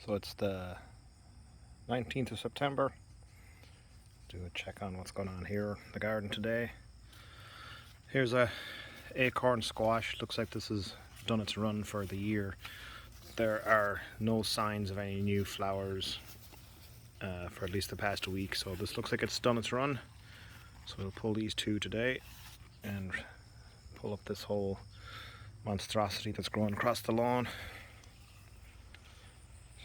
So it's the 19th of September. Do a check on what's going on here in the garden today. Here's a acorn squash. Looks like this has done its run for the year. There are no signs of any new flowers for at least the past week, so this looks like it's done its run. So we'll pull these two today and pull up this whole monstrosity that's growing across the lawn.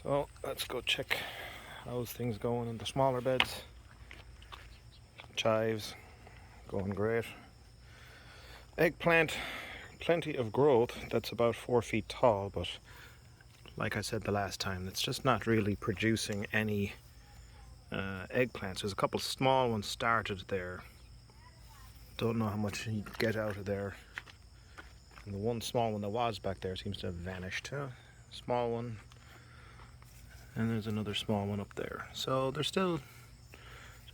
So let's go check how's things going in the smaller beds. Chives going great. Eggplant, plenty of growth. That's about 4 feet tall, but like I said the last time, it's just not really producing any eggplants. There's a couple small ones started there. Don't know how much you get out of there. And the one small one that was back there seems to have vanished. Small one. And there's another small one up there. So they're still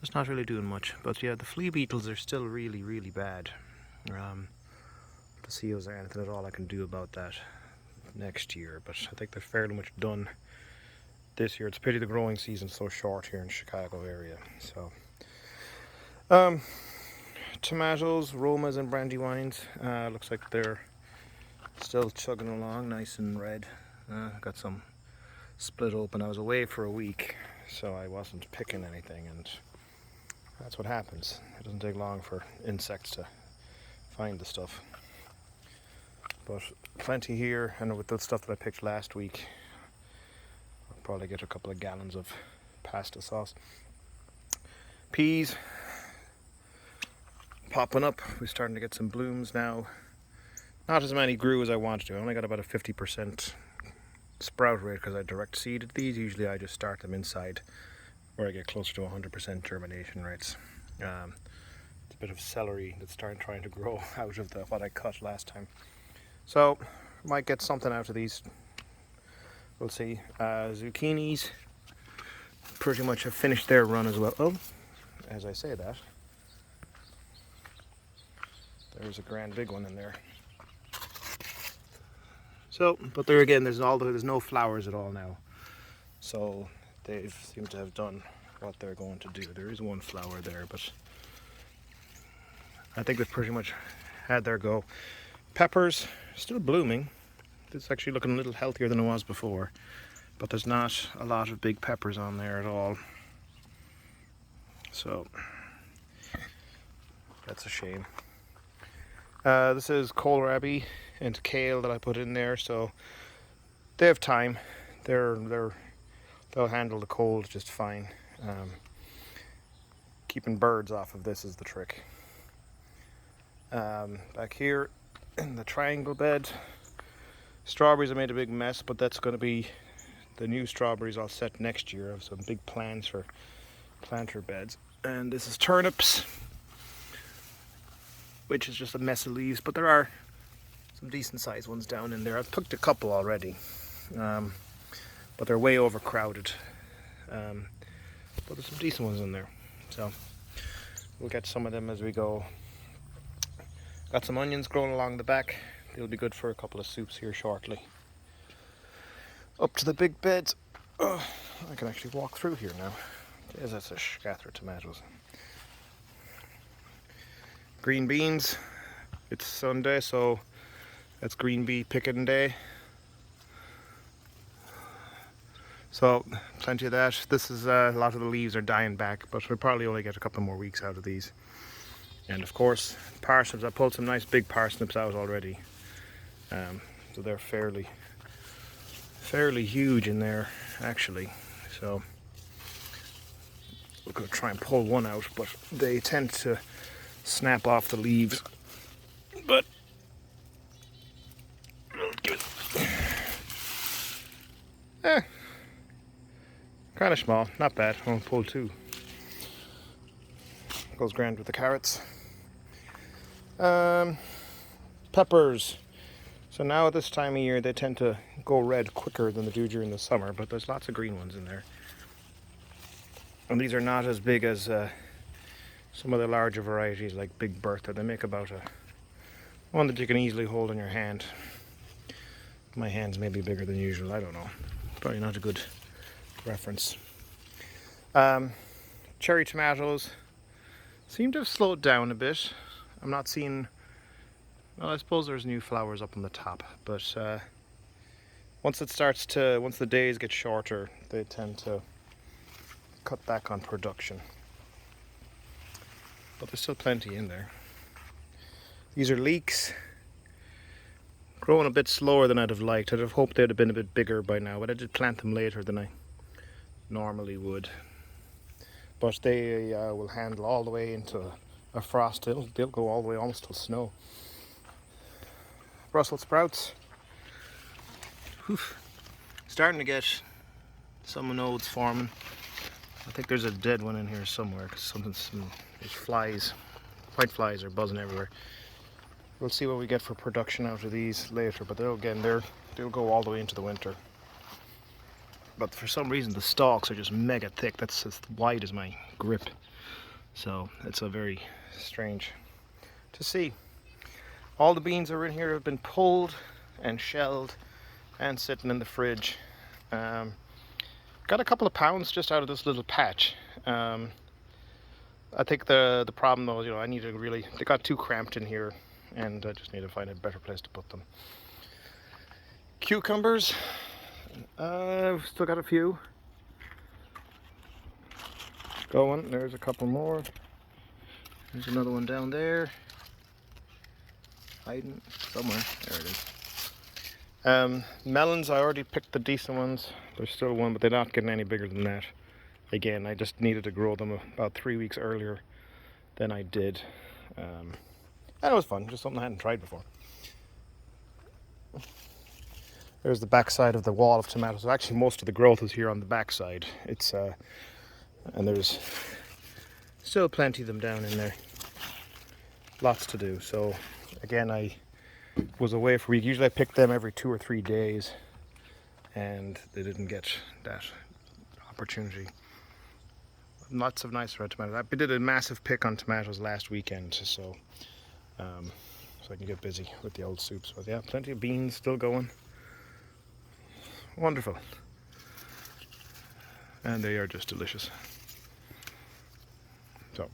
just not really doing much. But yeah, the flea beetles are still really, really bad. To see is there anything at all I can do about that next year. But I think they're fairly much done this year. It's a pity the growing season's so short here in the Chicago area. So tomatoes, Romas and Brandywines, looks like they're still chugging along nice and red. Got some split open. I was away for a week, so I wasn't picking anything, and that's what happens. It doesn't take long for insects to find the stuff. But plenty here, and with the stuff that I picked last week, I'll probably get a couple of gallons of pasta sauce. Peas popping up. We're starting to get some blooms now. Not as many grew as I wanted to. I only got about a 50% sprout rate because I direct seeded these. Usually I just start them inside where I get closer to 100% germination rates. It's a bit of celery that's trying to grow out of what I cut last time. So might get something out of these. We'll see. Zucchinis pretty much have finished their run as well. Oh, as I say that, there's a grand big one in there. So, but there again, there's no flowers at all now. So they seem to have done what they're going to do. There is one flower there, but I think they've pretty much had their go. Peppers still blooming. It's actually looking a little healthier than it was before, but there's not a lot of big peppers on there at all. So that's a shame. This is kohlrabi and kale that I put in there, so they have time. They'll handle the cold just fine. Keeping birds off of this is the trick. Back here in the triangle bed, strawberries I made a big mess, but that's going to be the new strawberries I'll set next year. I have some big plans for planter beds. And this is turnips, which is just a mess of leaves, but there are some decent sized ones down in there. I've picked a couple already, but they're way overcrowded. But there's some decent ones in there, so we'll get some of them as we go. Got some onions growing along the back. They'll be good for a couple of soups here shortly. Up to the big beds. Oh, I can actually walk through here now. There's a scatter of tomatoes. Green beans. It's Sunday, so that's green bee picking day. So plenty of that. This is a lot of the leaves are dying back, but we'll probably only get a couple more weeks out of these. And of course, parsnips. I pulled some nice big parsnips out already. So they're fairly huge in there, actually. So we're going to try and pull one out, but they tend to snap off the leaves. But kind of small, not bad. I'll pull two. Goes grand with the carrots. Peppers. So now at this time of year they tend to go red quicker than they do during the summer, but there's lots of green ones in there. And these are not as big as some of the larger varieties like Big Bertha. They make about one that you can easily hold in your hand. My hands may be bigger than usual, I don't know. Probably not a good reference. Cherry tomatoes seem to have slowed down a bit. I'm not seeing, well, I suppose there's new flowers up on the top, but once the days get shorter, they tend to cut back on production. But there's still plenty in there. These are leeks, growing a bit slower than I'd have liked. I'd have hoped they'd have been a bit bigger by now, but I did plant them later than I normally would. But they will handle all the way into a frost. They'll go all the way almost till snow. Brussels sprouts. Whew. Starting to get some nodes forming. I think there's a dead one in here somewhere because there's flies. White flies are buzzing everywhere. We'll see what we get for production out of these later, but they'll go all the way into the winter. But for some reason the stalks are just mega thick. That's as wide as my grip. So it's a very strange to see. All the beans that are in here have been pulled and shelled and sitting in the fridge. Got a couple of pounds just out of this little patch. I think the problem though, I need to really, they got too cramped in here and I just need to find a better place to put them. Cucumbers, still got a few going. There's a couple more. There's another one down there, hiding somewhere. There it is. Melons, I already picked the decent ones. There's still one, but they're not getting any bigger than that. Again, I just needed to grow them about 3 weeks earlier than I did. And it was fun, just something I hadn't tried before. There's the back side of the wall of tomatoes. Actually, most of the growth is here on the back side. And there's still plenty of them down in there. Lots to do. So again, I was away for a week. Usually I pick them every 2 or 3 days, and they didn't get that opportunity. Lots of nice red tomatoes. I did a massive pick on tomatoes last weekend, so I can get busy with the old soups. But yeah, plenty of beans still going. Wonderful. And they are just delicious. So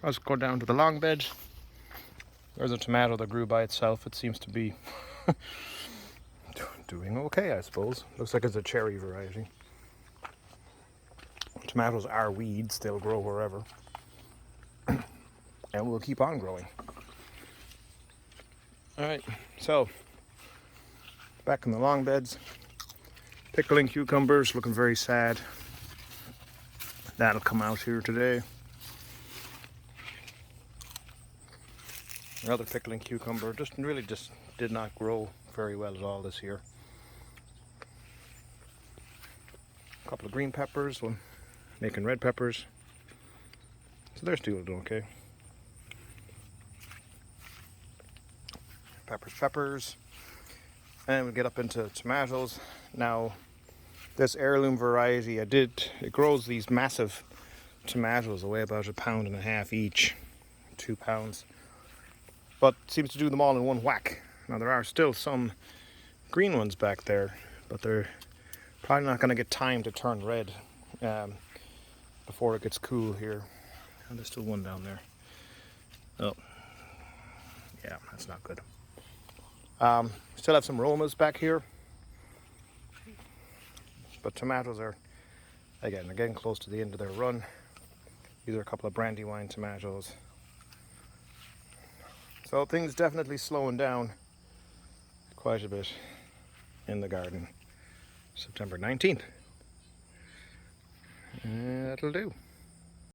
let's go down to the long bed. There's a tomato that grew by itself. It seems to be doing okay, I suppose. Looks like it's a cherry variety. Tomatoes are weeds, they'll grow wherever. And we'll keep on growing. Alright, so back in the long beds. Pickling cucumbers, looking very sad. That'll come out here today. Another pickling cucumber, just did not grow very well at all this year. A couple of green peppers, one making red peppers. So they're still doing okay. Peppers. And we get up into tomatoes. Now, this heirloom variety, it grows these massive tomatoes that weigh about 1.5 pounds each, 2 pounds. But seems to do them all in one whack. Now there are still some green ones back there, but they're probably not going to get time to turn red before it gets cool here. And there's still one down there. Oh, yeah, that's not good. Still have some Romas back here, but tomatoes are, again, they're getting close to the end of their run. These are a couple of Brandywine tomatoes. So things definitely slowing down quite a bit in the garden. September 19th. That'll do.